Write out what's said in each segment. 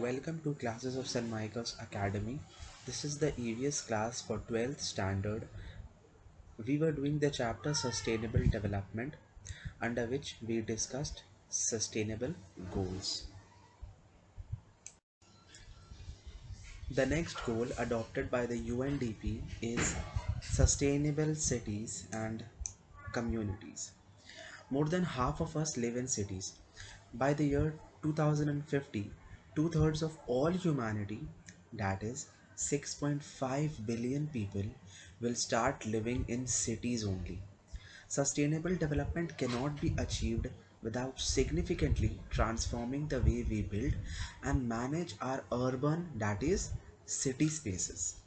Welcome to classes of St. Michael's Academy. This is the EVS class for 12th standard. We were doing the chapter Sustainable Development, under which we discussed sustainable goals. The next goal adopted by the UNDP is sustainable cities and communities. More than half of us live in cities. By the year 2050, two-thirds of all humanity, that is 6.5 billion people, will start living in cities only. Sustainable development cannot be achieved without significantly transforming the way we build and manage our urban, that is, city spaces.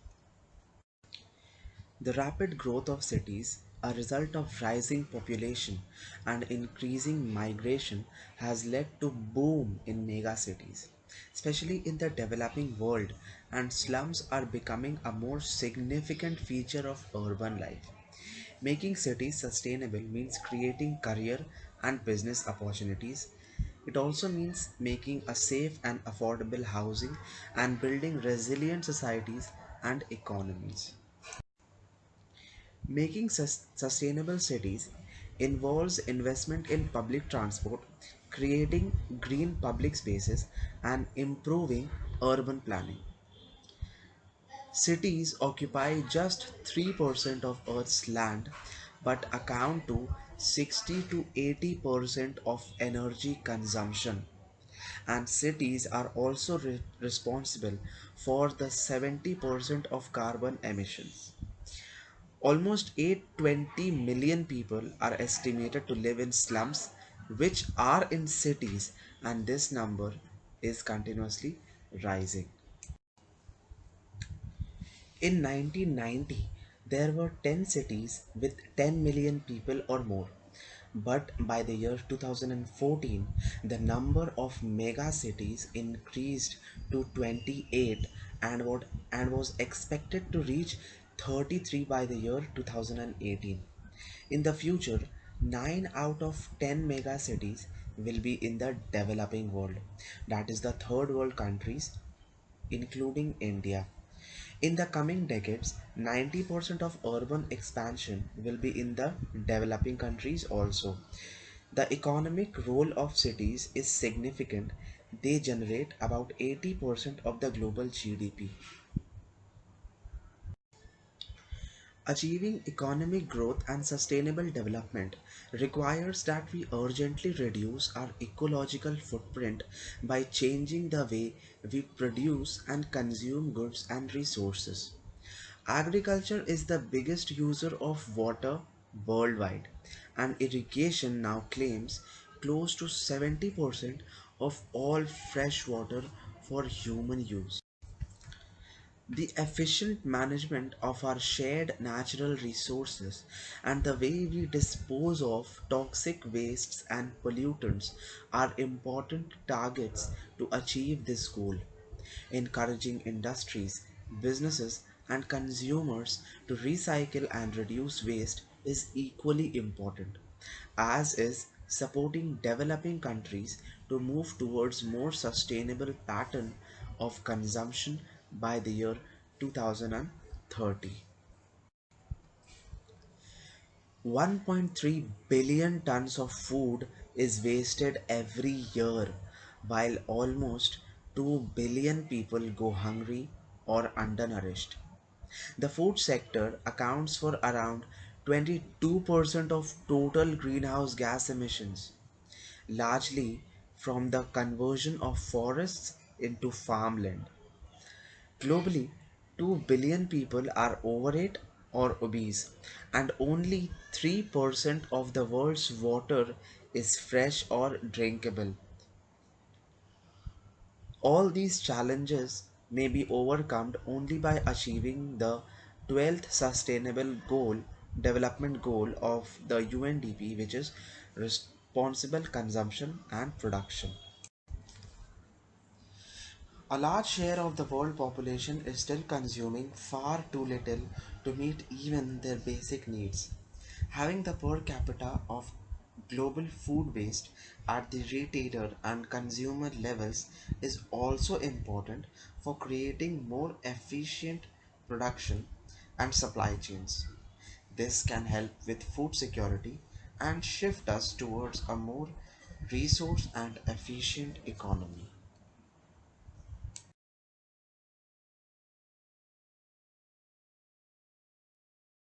The rapid growth of cities, a result of rising population and increasing migration, has led to boom in megacities, especially in the developing world, and slums are becoming a more significant feature of urban life. Making cities sustainable means creating career and business opportunities. It also means making a safe and affordable housing and building resilient societies and economies. Making sustainable cities involves investment in public transport, creating green public spaces, and improving urban planning. Cities occupy just 3% of Earth's land but account to 60 to 80% of energy consumption. And cities are also responsible for the 70% of carbon emissions. Almost 820 million people are estimated to live in slums, which are in cities, and this number is continuously rising. In 1990, there were 10 cities with 10 million people or more. But by the year 2014, the number of mega cities increased to 28 and was expected to reach 33 by the year 2018. In the future, 9 out of 10 mega cities will be in the developing world, that is the third world countries, including India. In the coming decades, 90% of urban expansion will be in the developing countries also. The economic role of cities is significant. They generate about 80% of the global GDP. Achieving economic growth and sustainable development requires that we urgently reduce our ecological footprint by changing the way we produce and consume goods and resources. Agriculture is the biggest user of water worldwide, and irrigation now claims close to 70% of all fresh water for human use. The efficient management of our shared natural resources and the way we dispose of toxic wastes and pollutants are important targets to achieve this goal. Encouraging industries, businesses, and consumers to recycle and reduce waste is equally important, as is supporting developing countries to move towards more sustainable pattern of consumption by the year 2030. 1.3 billion tons of food is wasted every year, while almost 2 billion people go hungry or undernourished. The food sector accounts for around 22% of total greenhouse gas emissions, largely from the conversion of forests into farmland. Globally, 2 billion people are overweight or obese, and only 3% of the world's water is fresh or drinkable. All these challenges may be overcome only by achieving the 12th sustainable goal development goal of the UNDP, which is responsible consumption and production. A large share of the world population is still consuming far too little to meet even their basic needs. Having the per capita of global food waste at the retailer and consumer levels is also important for creating more efficient production and supply chains. This can help with food security and shift us towards a more resource and efficient economy.